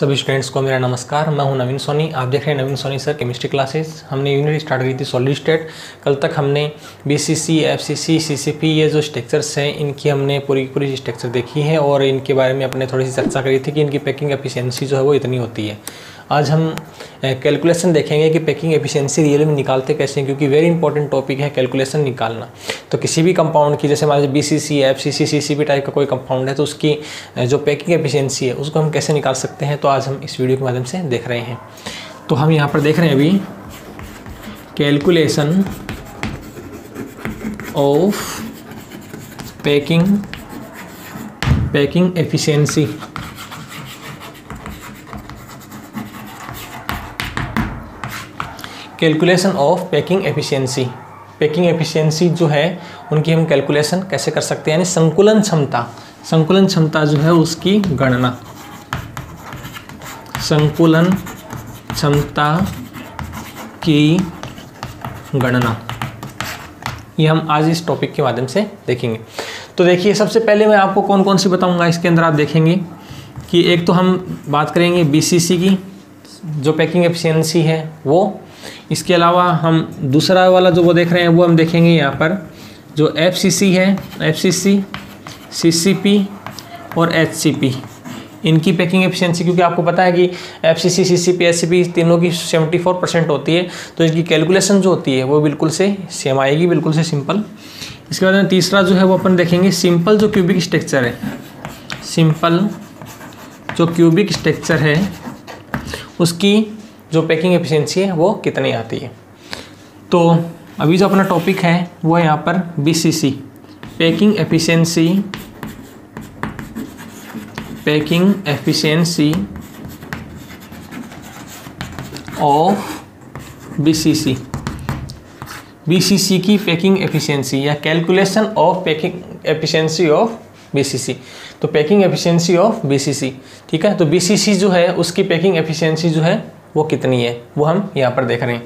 सभी स्टूडेंट्स को मेरा नमस्कार। मैं हूं नवीन सोनी। आप देख रहे हैं नवीन सोनी सर केमिस्ट्री क्लासेस। हमने यूनिट स्टार्ट करी थी सॉलिड स्टेट। कल तक हमने बीसीसी, एफसीसी, सीसीपी ये जो स्ट्रक्चर्स हैं इनकी हमने पूरी स्ट्रक्चर देखी है और इनके बारे में अपने थोड़ी सी चर्चा करी थी कि इनकी पैकिंग एफिशिएंसी जो है वो इतनी होती है। आज हम कैलकुलेशन देखेंगे कि पैकिंग एफिशिएंसी रियल में निकालते कैसे हैं, क्योंकि वेरी इंपॉर्टेंट टॉपिक है कैलकुलेशन निकालना। तो किसी भी कंपाउंड की, जैसे हमारे बीसीसी, एफसीसी, सीसीपी टाइप का कोई कंपाउंड है तो उसकी जो पैकिंग एफिशिएंसी है उसको हम कैसे निकाल सकते हैं, तो आज हम इस वीडियो के माध्यम से देख रहे हैं। तो हम यहाँ पर देख रहे हैं अभी calculation of packing efficiency. Calculation of packing efficiency. Packing efficiency जो है उनकी हम कैलकुलेशन कैसे कर सकते हैं, यानी संकुलन क्षमता जो है उसकी गणना, संकुलन क्षमता की गणना, ये हम आज इस टॉपिक के माध्यम से देखेंगे। तो देखिए, सबसे पहले मैं आपको कौन कौन सी बताऊंगा इसके अंदर। आप देखेंगे कि एक तो हम बात करेंगे बीसीसी की जो पैकिंग एफिशिएंसी है वो, इसके अलावा हम दूसरा वाला जो वो देख रहे हैं वो हम देखेंगे यहाँ पर जो एफसीसी है, एफसीसी, सीसीपी और एचसीपी, इनकी पैकिंग एफिशिएंसी। क्योंकि आपको पता है कि एफसीसी, सीसीपी, एचसीपी तीनों की 74% होती है, तो इसकी कैलकुलेशन जो होती है वो बिल्कुल से सेम आएगी, बिल्कुल से सिंपल। इसके बाद में तीसरा जो है वो अपन देखेंगे सिंपल जो क्यूबिक स्ट्रक्चर है, सिंपल जो क्यूबिक स्ट्रक्चर है उसकी जो पैकिंग एफिशिएंसी है वो कितनी आती है। तो अभी जो अपना टॉपिक है वो है यहाँ पर BCC, packing efficiency of BCC. BCC की पैकिंग एफिशिएंसी या calculation of packing efficiency of BCC. तो पैकिंग एफिशिएंसी ऑफ बीसीसी, ठीक है। तो बीसीसी जो है उसकी पैकिंग एफिशिएंसी जो है वो कितनी है वो हम यहाँ पर देख रहे हैं।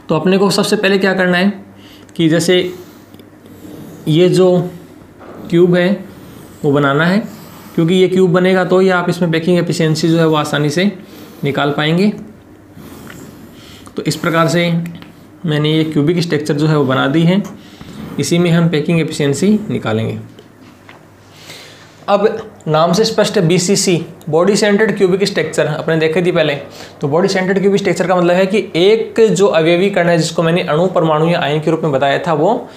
तो अपने को सबसे पहले क्या करना है कि जैसे ये जो क्यूब है वो बनाना है, क्योंकि ये क्यूब बनेगा तो ही आप इसमें पैकिंग एफिशिएंसी जो है वो आसानी से निकाल पाएंगे। तो इस प्रकार से मैंने ये क्यूबिक स्ट्रक्चर जो है वो बना दी है, इसी में हम पैकिंग एफिशिएंसी निकालेंगे। अब नाम से स्पष्ट है, BCC body centred cubic structure अपने देखे थी पहले। तो बॉडी सेंटर्ड क्यूबिक स्ट्रक्चर का मतलब है कि एक जो अवयवी कण है जिसको मैंने अणु, परमाणु या आयन के रूप में बताया था वो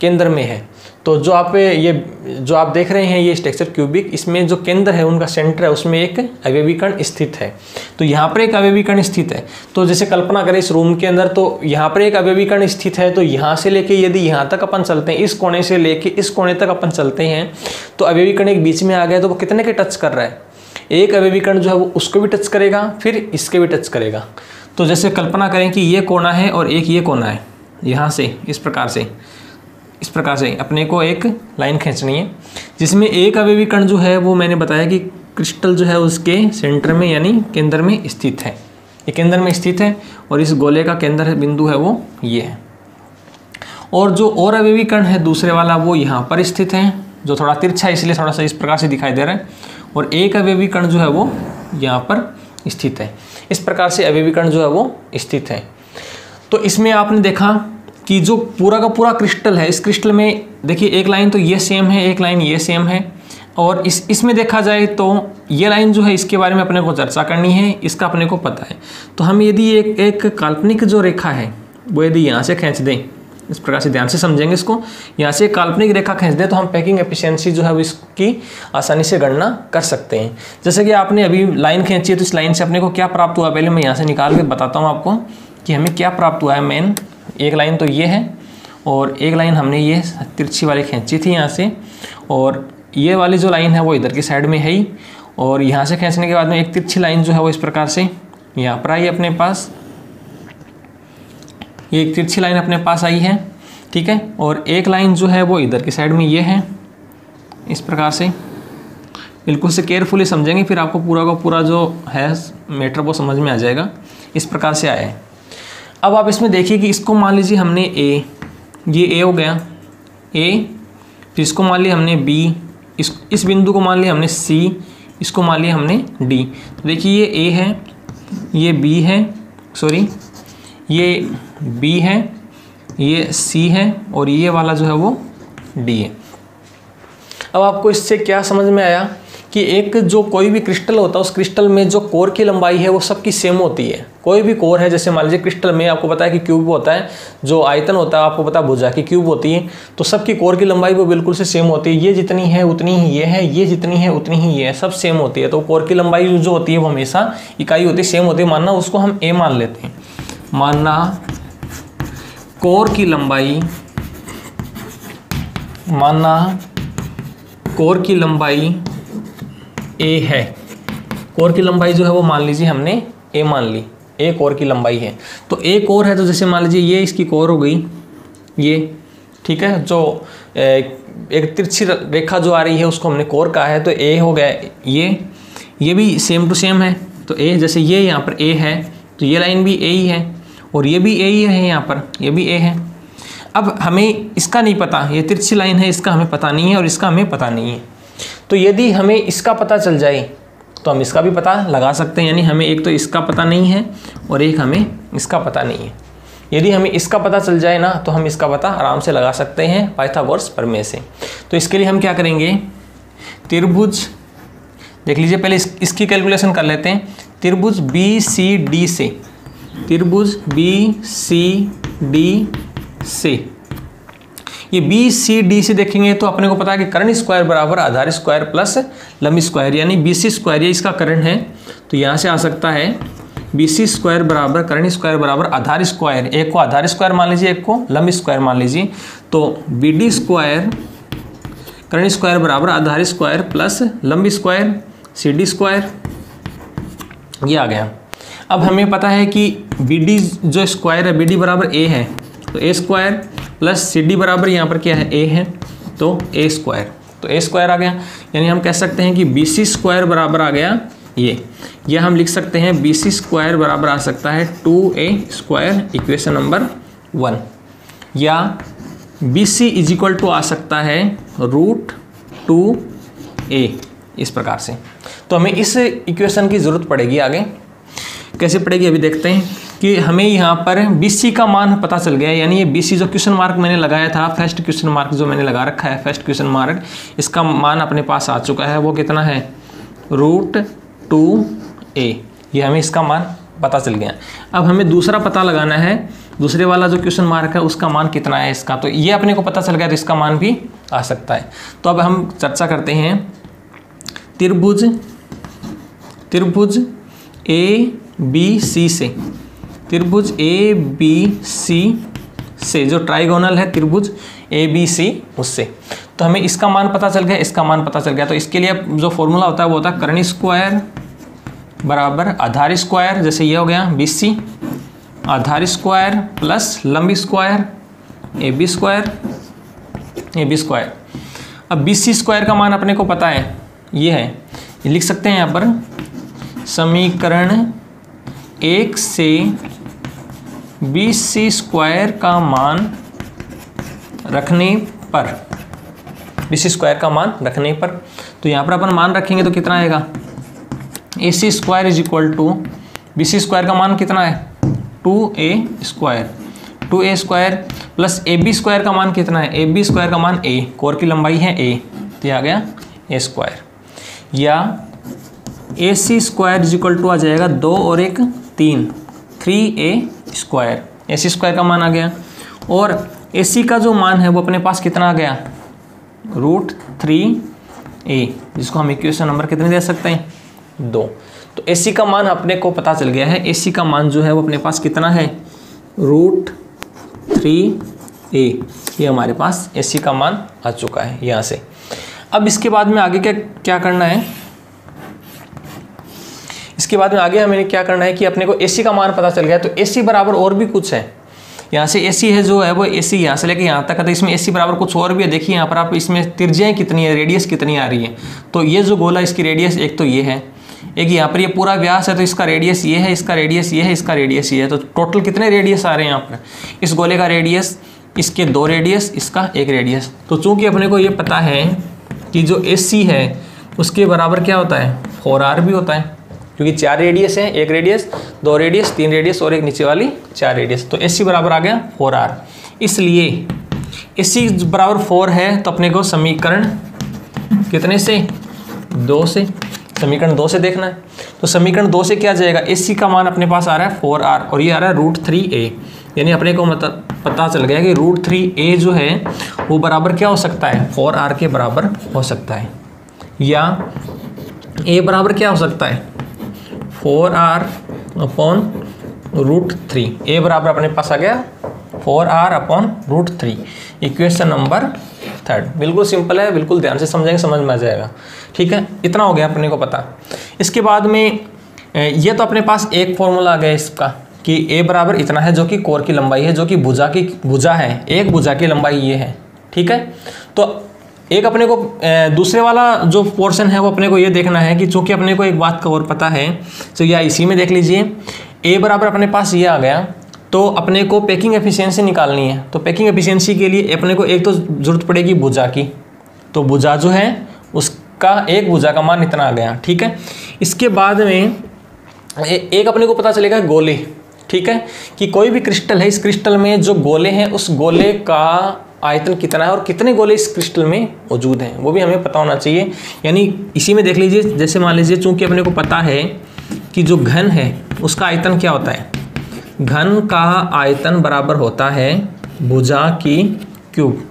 केंद्र में है। तो जो आप देख रहे हैं ये स्ट्रक्चर क्यूबिक, इसमें जो केंद्र है उनका सेंटर है उसमें एक अवयवी कण स्थित है। तो यहाँ पर एक अवयवी कण स्थित है। तो जैसे कल्पना करें इस रूम के अंदर, तो यहाँ पर एक अवयवी कण स्थित है। तो यहाँ से लेके यदि यहाँ तक अपन चलते हैं, इस कोने से लेके इस कोने तक अपन चलते हैं, तो अवयवी कण एक बीच में आ गया, तो वो कितने के टच कर रहा है, एक अवयवी कण जो है वो उसको भी टच करेगा, फिर इसके भी टच करेगा। तो जैसे कल्पना करें कि ये कोना है और एक ये कोना है, यहाँ से इस प्रकार से अपने को एक लाइन खींचनी है जिसमें एक अवयवी कण जो है वो मैंने बताया कि क्रिस्टल जो है उसके सेंटर में यानी केंद्र में स्थित है। ये केंद्र में स्थित है और इस गोले का केंद्र बिंदु है वो ये है। और जो और अवयवी कण है दूसरे वाला वो यहाँ पर स्थित है, जो थोड़ा तिरछा है इसलिए थोड़ा सा इस प्रकार से दिखाई दे रहा है। और एक अवयवी कण जो है वो यहाँ पर स्थित है। इस प्रकार से अवयवी कण जो है वो स्थित है। तो इसमें आपने देखा कि जो पूरा का पूरा क्रिस्टल है, इस क्रिस्टल में देखिए एक लाइन तो ये सेम है, एक लाइन ये सेम है। और इसमें देखा जाए तो ये लाइन जो है इसके बारे में अपने को चर्चा करनी है, इसका अपने को पता है। तो हम यदि एक काल्पनिक जो रेखा है वो यदि यहाँ से खींच दें, इस प्रकार से ध्यान से समझेंगे इसको, यहाँ से काल्पनिक रेखा खींच दें तो हम पैकिंग एफिशिएंसी जो है इसकी आसानी से गणना कर सकते हैं। जैसे कि आपने अभी लाइन खींची है तो इस लाइन से अपने को क्या प्राप्त हुआ, पहले मैं यहाँ से निकाल के बताता हूँ आपको कि हमें क्या प्राप्त हुआ है। मेन एक लाइन तो ये है और एक लाइन हमने ये तिरछी वाली खींची थी यहाँ से, और ये वाली जो लाइन है वो इधर की साइड में है ही। और यहाँ से खींचने के बाद में एक तिरछी लाइन जो है वो इस प्रकार से यहाँ पर आई अपने पास, ये एक तिरछी लाइन अपने पास आई है, ठीक है। और एक लाइन जो है वो इधर की साइड में ये है, इस प्रकार से बिल्कुल से केयरफुली समझेंगे फिर आपको पूरा का पूरा जो है मैटर वो समझ में आ जाएगा। इस प्रकार से आया है। अब आप इसमें देखिए कि इसको मान लीजिए हमने ए, ये ए हो गया ए, फिर इसको मान लिया हमने बी, इस बिंदु को मान लिया हमने सी, इसको मान लिया हमने डी। तो देखिए ये ए है, ये बी है, सॉरी ये बी है, ये सी है और ये वाला जो है वो डी है। अब आपको इससे क्या समझ में आया कि एक जो कोई भी क्रिस्टल होता है उस क्रिस्टल में जो कोर की लंबाई है वो सबकी सेम होती है। कोई भी कोर है, जैसे मान लीजिए क्रिस्टल में आपको पता है कि क्यूब होता है, जो आयतन होता है आपको पता है भुजा की क्यूब होती है, तो सबकी कोर की लंबाई वो बिल्कुल से सेम होती है। ये जितनी है उतनी ही ये है, ये जितनी है उतनी ही ये है, सब सेम होती है। तो कोर की लंबाई जो होती है वो हमेशा इकाई होती है, सेम होती है। मानना उसको हम ए मान लेते हैं, मानना कोर की लंबाई, मानना कोर की लंबाई ए है। कोर की लंबाई जो है वो मान लीजिए हमने ए मान ली, ए कोर की लंबाई है। तो ए कोर है तो जैसे मान लीजिए ये इसकी कोर हो गई, ये ठीक है, जो एक तिरछी रेखा जो आ रही है उसको हमने कोर कहा है, तो ए हो गया। ये भी सेम टू सेम है, तो ए जैसे ये यहाँ पर ए है तो ये लाइन भी ए ही है और ये भी ए ही है, यहाँ पर ये भी ए है। अब हमें इसका नहीं पता, ये तिरछी लाइन है, इसका हमें पता नहीं है और इसका हमें पता नहीं है। तो यदि हमें इसका पता चल जाए तो हम इसका भी पता लगा सकते हैं, यानी हमें एक तो इसका पता नहीं है और एक हमें इसका पता नहीं है। यदि हमें इसका पता चल जाए ना तो हम इसका पता आराम से लगा सकते हैं पाइथागोरस प्रमेय से। तो इसके लिए हम क्या करेंगे, त्रिभुज देख लीजिए, पहले इसकी कैलकुलेशन कर लेते हैं। त्रिभुज बी सी डी से, त्रिभुज बी सी डी से, ये बी सी डी से देखेंगे तो अपने को पता है कि कर्ण स्क्वायर बराबर आधार स्क्वायर प्लस लंब स्क्वायर, यानी बी सी स्क्वायर, ये इसका कर्ण है। तो यहाँ से आ सकता है बी सी स्क्वायर बराबर कर्ण स्क्वायर बराबर आधार स्क्वायर, एक को आधार स्क्वायर मान लीजिए, एक को लंब स्क्वायर मान लीजिए। तो बी डी स्क्वायर कर्ण स्क्वायर बराबर आधार स्क्वायर प्लस लंब स्क्वायर सी डी स्क्वायर, ये आ गया। अब हमें पता है कि बी डी जो स्क्वायर है, बी डी बराबर ए है, तो ए स्क्वायर प्लस सी डी बराबर यहाँ पर क्या है, ए है, तो ए स्क्वायर, तो ए स्क्वायर आ गया। यानी हम कह सकते हैं कि बी सी स्क्वायर बराबर आ गया ये हम लिख सकते हैं बी सी स्क्वायर बराबर आ सकता है 2a स्क्वायर, इक्वेशन नंबर 1, या B C is equal to आ सकता है √2a, इस प्रकार से। तो हमें इस इक्वेशन की ज़रूरत पड़ेगी आगे, कैसे पड़ेगी अभी देखते हैं। कि हमें यहाँ पर BC का मान पता चल गया, यानी ये BC जो क्वेश्चन मार्क मैंने लगाया था, फर्स्ट क्वेश्चन मार्क जो मैंने लगा रखा है, फर्स्ट क्वेश्चन मार्क, इसका मान अपने पास आ चुका है। वो कितना है, √2a, ये हमें इसका मान पता चल गया। अब हमें दूसरा पता लगाना है, दूसरे वाला जो क्वेश्चन मार्क है उसका मान कितना है इसका, तो ये अपने को पता चल गया, तो इसका मान भी आ सकता है। तो अब हम चर्चा करते हैं त्रिभुज ABC से, त्रिभुज ABC से जो ट्राइगोनल है त्रिभुज ABC, उससे तो हमें इसका मान पता चल गया, इसका मान पता चल गया। तो इसके लिए जो फॉर्मूला होता है वो होता है कर्ण स्क्वायर बराबर आधार स्क्वायर, जैसे ये हो गया BC, आधार स्क्वायर प्लस लंब स्क्वायर AB स्क्वायर। अब BC स्क्वायर का मान अपने को पता है, ये है, ये लिख सकते हैं यहाँ पर, समीकरण 1 से BC स्क्वायर का मान रखने पर, BC स्क्वायर का मान रखने पर, तो यहाँ पर अपन मान रखेंगे तो कितना आएगा, AC square is equal to, BC square का मान कितना है 2A square plus AB square का मान कितना है, AB स्क्वायर का मान A, कोर की लंबाई है A, तो ये आ गया A स्क्वायर, या AC square is equal to आ जाएगा 2 और 1 3A स्क्वायर, AC स्क्वायर का मान आ गया। और AC का जो मान है वो अपने पास कितना आ गया, √3a, जिसको हम इक्वेशन नंबर कितने दे सकते हैं, 2। तो AC का मान अपने को पता चल गया है, AC का मान जो है वो अपने पास कितना है, √3a, ये हमारे पास AC का मान आ चुका है यहाँ से। अब इसके बाद में आगे क्या करना है, इसके बाद में आगे हमें क्या करना है कि अपने को AC का मान पता चल गया, तो AC बराबर और भी कुछ है, यहाँ से AC है जो है वो AC यहाँ से लेके यहाँ तक है, तो इसमें AC बराबर कुछ और भी है। देखिए यहाँ पर आप इसमें त्रिज्याएं कितनी है, रेडियस कितनी आ रही है, तो ये जो गोला इसकी रेडियस एक तो ये है, एक यहाँ पर ये पूरा व्यास है, तो इसका रेडियस ये है, इसका रेडियस ये है, इसका रेडियस ये है, तो टोटल कितने रेडियस आ रहे हैं यहाँ पर, इस गोले का रेडियस, इसके 2 रेडियस, इसका 1 रेडियस। तो चूँकि अपने को ये पता है कि जो AC है उसके बराबर क्या होता है, 4r भी होता है, क्योंकि 4 रेडियस है, 1 रेडियस, 2 रेडियस, 3 रेडियस और एक नीचे वाली 4 रेडियस। तो AC बराबर आ गया 4r। इसलिए AC बराबर 4 है तो अपने को समीकरण कितने से, 2 से, समीकरण 2 से देखना है। तो समीकरण 2 से क्या जाएगा, AC का मान अपने पास आ रहा है 4r और ये आ रहा है √3a, यानी अपने को मतलब पता चल गया कि √3a जो है वो बराबर क्या हो सकता है, 4r के बराबर हो सकता है, या a बराबर क्या हो सकता है, 4r अपॉन √3। a बराबर अपने पास आ गया 4r अपॉन √3। Equation number 3। बिल्कुल सिंपल है, बिल्कुल ध्यान से समझेंगे समझ में आ जाएगा। ठीक है, इतना हो गया अपने को पता। इसके बाद में ये तो अपने पास एक फॉर्मूला आ गया इसका कि a बराबर इतना है, जो कि कोर की लंबाई है, जो कि भुजा है, एक भुजा की लंबाई ये है। ठीक है, तो एक अपने को दूसरे वाला जो पोर्शन है वो अपने को ये देखना है कि चूँकि अपने को एक बात का और पता है, तो या इसी में देख लीजिए a बराबर अपने पास ये आ गया, तो अपने को पैकिंग एफिशिएंसी निकालनी है। तो पैकिंग एफिशिएंसी के लिए अपने को एक तो जरूरत पड़ेगी भुजा की, तो भुजा जो है उसका एक भुजा का मान इतना आ गया। ठीक है, इसके बाद में एक अपने को पता चलेगा गोले। ठीक है, कि कोई भी क्रिस्टल है, इस क्रिस्टल में जो गोले हैं उस गोले का आयतन कितना है और कितने गोले इस क्रिस्टल में मौजूद हैं, वो भी हमें पता होना चाहिए। यानी इसी में देख लीजिए, जैसे मान लीजिए चूँकि अपने को पता है कि जो घन है उसका आयतन क्या होता है, घन का आयतन बराबर होता है भुजा की क्यूब।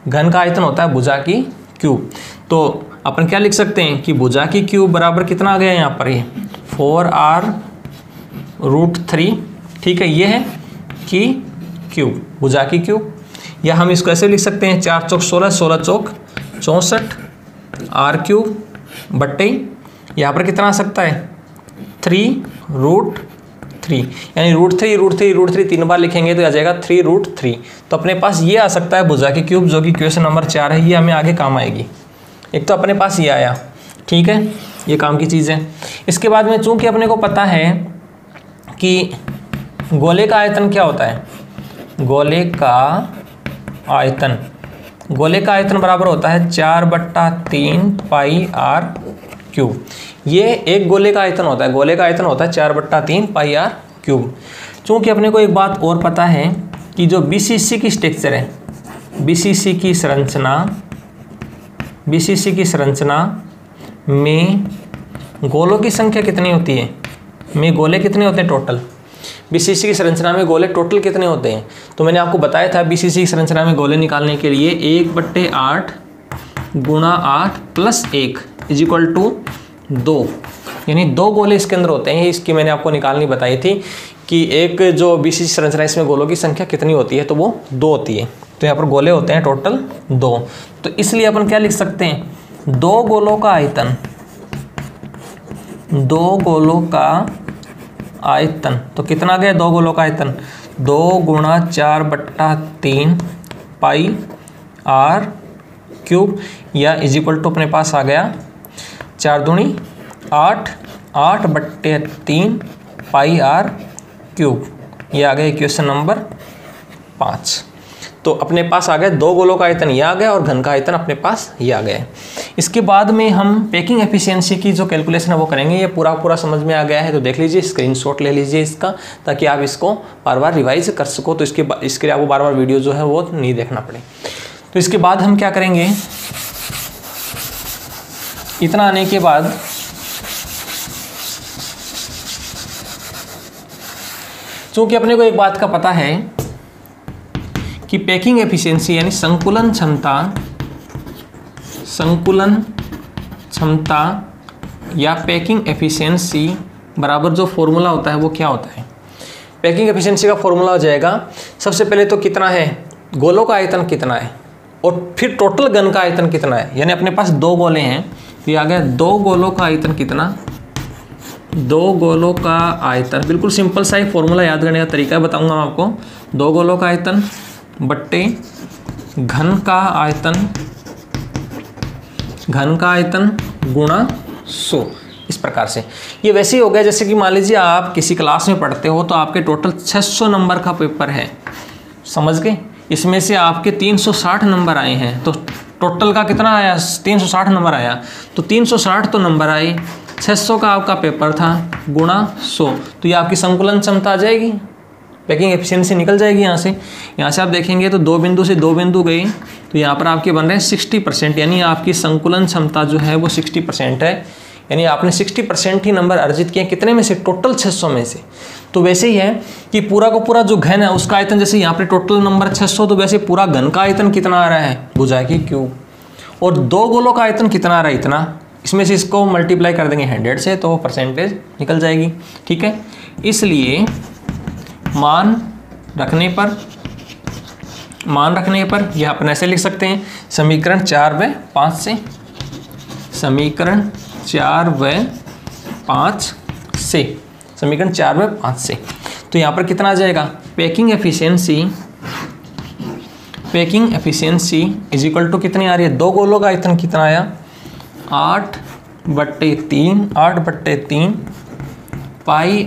घन का आयतन होता है भुजा की क्यूब। तो अपन क्या लिख सकते हैं कि भुजा की क्यूब बराबर कितना आ गया यहाँ पर, ये 4r √3। ठीक है, ये है कि क्यूब, भुजा की क्यूब। या हम इसको ऐसे लिख सकते हैं 4 चौक 16, 16 चौक 64 r³ बट्टे यहाँ पर कितना आ सकता है 3√3, यानी √3 3 बार लिखेंगे तो आ जाएगा 3√3। तो अपने पास ये आ सकता है भुजा की क्यूब, जो कि क्वेश्चन नंबर 4 है। ये हमें आगे काम आएगी। एक तो अपने पास ये आया, ठीक है, ये काम की चीज़ है। इसके बाद में चूंकि अपने को पता है कि गोले का आयतन क्या होता है, गोले का आयतन बराबर होता है 4/3 πr³। ये एक गोले का आयतन होता है, गोले का आयतन होता है 4/3 πr³। चूँकि अपने को एक बात और पता है कि जो BCC की स्ट्रक्चर है, BCC की संरचना में गोलों की संख्या कितनी होती है, में गोले कितने होते हैं टोटल, BCC की संरचना में गोले टोटल कितने होते हैं। तो मैंने आपको बताया था BCC की संरचना में गोले निकालने के लिए 1/8 × 8 + 1 = 2, यानी 2 गोले इसके अंदर होते हैं। इसकी मैंने आपको निकालनी बताई थी कि एक जो BCC संरचना इसमें गोलों की संख्या कितनी होती है, तो वो 2 होती है। तो यहाँ पर गोले होते हैं टोटल 2। तो इसलिए अपन क्या लिख सकते हैं, 2 गोलों का आयतन, तो कितना गया 2 गोलों का आयतन, 2 × 4/3 πr³ या = अपने पास आ गया 4 दूनी 8, 8/3 πr³। ये आ गया इक्वेशन नंबर 5। तो अपने पास आ गया 2 गोलों का आयतन ये आ गया और घन का आयतन अपने पास ये आ गया है। इसके बाद में हम पैकिंग एफिशिएंसी की जो कैलकुलेशन है वो करेंगे। ये पूरा समझ में आ गया है तो देख लीजिए, स्क्रीनशॉट ले लीजिए इसका, ताकि आप इसको बार बार रिवाइज कर सको। तो इसके लिए आपको बार बार वीडियो जो है वो नहीं देखना पड़े। तो इसके बाद हम क्या करेंगे, इतना आने के बाद चूँकि अपने को एक बात का पता है कि पैकिंग एफिशिएंसी यानी संकुलन क्षमता या पैकिंग एफिशिएंसी बराबर जो फॉर्मूला होता है वो क्या होता है। पैकिंग एफिशिएंसी का फॉर्मूला हो जाएगा, सबसे पहले तो कितना है, गोलों का आयतन कितना है और फिर टोटल घन का आयतन कितना है। यानी अपने पास 2 गोले हैं, तो ये आ गया 2 गोलों का आयतन कितना, 2 गोलों का आयतन। बिल्कुल सिंपल सा ही फॉर्मूला याद करने का तरीका बताऊंगा मैं आपको। 2 गोलों का आयतन बट्टे घन का आयतन गुणा 100, इस प्रकार से। ये वैसे ही हो गया जैसे कि मान लीजिए आप किसी क्लास में पढ़ते हो तो आपके टोटल 600 नंबर का पेपर है, समझ गए। इसमें से आपके 360 नंबर आए हैं, तो टोटल का कितना आया, 360 नंबर आया। तो 360 तो नंबर आए, 600 का आपका पेपर था गुणा 100, तो ये आपकी संकुलन क्षमता आ जाएगी, पैकिंग एफिशिएंसी निकल जाएगी यहाँ से आप देखेंगे तो 2 बिंदु से 2 बिंदु गए, तो यहाँ पर आपके बन रहे हैं 60%, यानी आपकी संकुलन क्षमता जो है वो 60% है, यानी आपने 60% ही नंबर अर्जित किए। कितने में से? टोटल 600 में से। तो वैसे ही है कि पूरा का पूरा जो घन है उसका आयतन, जैसे यहाँ पे टोटल नंबर 600, तो वैसे पूरा घन का आयतन कितना आ रहा है? भुजा की क्यूब। और 2 गोलों का आयतन कितना आ रहा है? इतना। इसमें से इसको मल्टीप्लाई कर देंगे 100 से तो परसेंटेज निकल जाएगी। ठीक है, इसलिए मान रखने पर यह अपन ऐसे लिख सकते हैं, समीकरण 4 व 5 से, समीकरण 4 व 5 से। तो यहाँ पर कितना आ जाएगा? Packing efficiency is equal to कितनी आ रही है? 2 गोलों का आयतन कितना आया? 8/3 पाई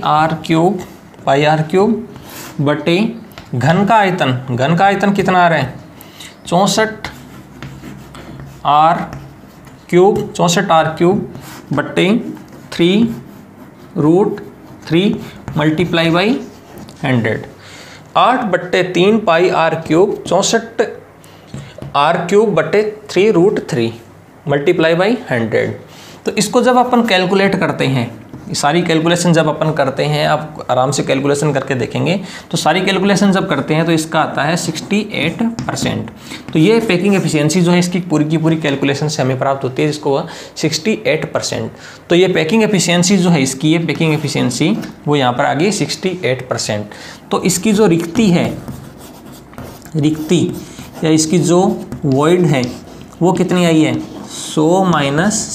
आर क्यूब बटे घन का आयतन कितना आ रहा है? 64 आर क्यूब बटे 3√3 multiply by 100। 8/3 pi R cube 64 R cube बटे 3√3 मल्टीप्लाई बाई 100। तो इसको जब अपन कैलकुलेट करते हैं, सारी कैलकुलेशन जब अपन करते हैं, आप आराम से कैलकुलेशन करके देखेंगे, तो सारी कैलकुलेशन जब करते हैं तो इसका आता है 68%। तो ये पैकिंग एफिशिएंसी जो है इसकी पूरी की पूरी कैलकुलेशन से हमें प्राप्त होती है, जिसको 68%। तो ये पैकिंग एफिशिएंसी जो है इसकी, ये पैकिंग एफिशिएंसी वो यहाँ पर आ गई 68%। तो इसकी जो रिक्ति या इसकी जो वॉइड है वो कितनी आई है? 100 -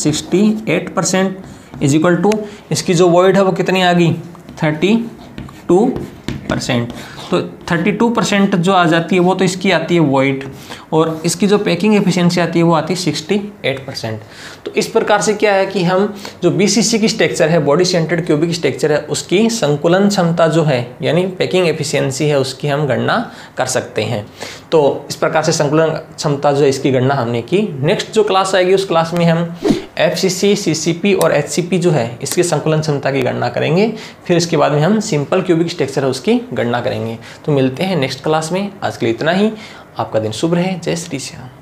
68% इज इक्वल टू इसकी जो वॉइड है वो कितनी आ गई? 32%। तो 32% जो आ जाती है वो तो इसकी आती है वॉइड, और इसकी जो पैकिंग एफिशिएंसी आती है वो आती है 68%। तो इस प्रकार से क्या है कि हम जो BCC की स्ट्रक्चर है, बॉडी सेंटर्ड क्यूबिक स्ट्रक्चर है, उसकी संकुलन क्षमता जो है यानी पैकिंग एफिशिएंसी है उसकी हम गणना कर सकते हैं। तो इस प्रकार से संकुलन क्षमता जो है इसकी गणना हमने की। नेक्स्ट जो क्लास आएगी उस क्लास में हम FCC, CCP और HCP जो है इसकी संकुलन क्षमता की गणना करेंगे। फिर इसके बाद में हम सिंपल क्यूबिक स्ट्रक्चर है उसकी गणना करेंगे। तो मिलते हैं नेक्स्ट क्लास में। आज के लिए इतना ही। आपका दिन शुभ रहे। जय श्री श्याम।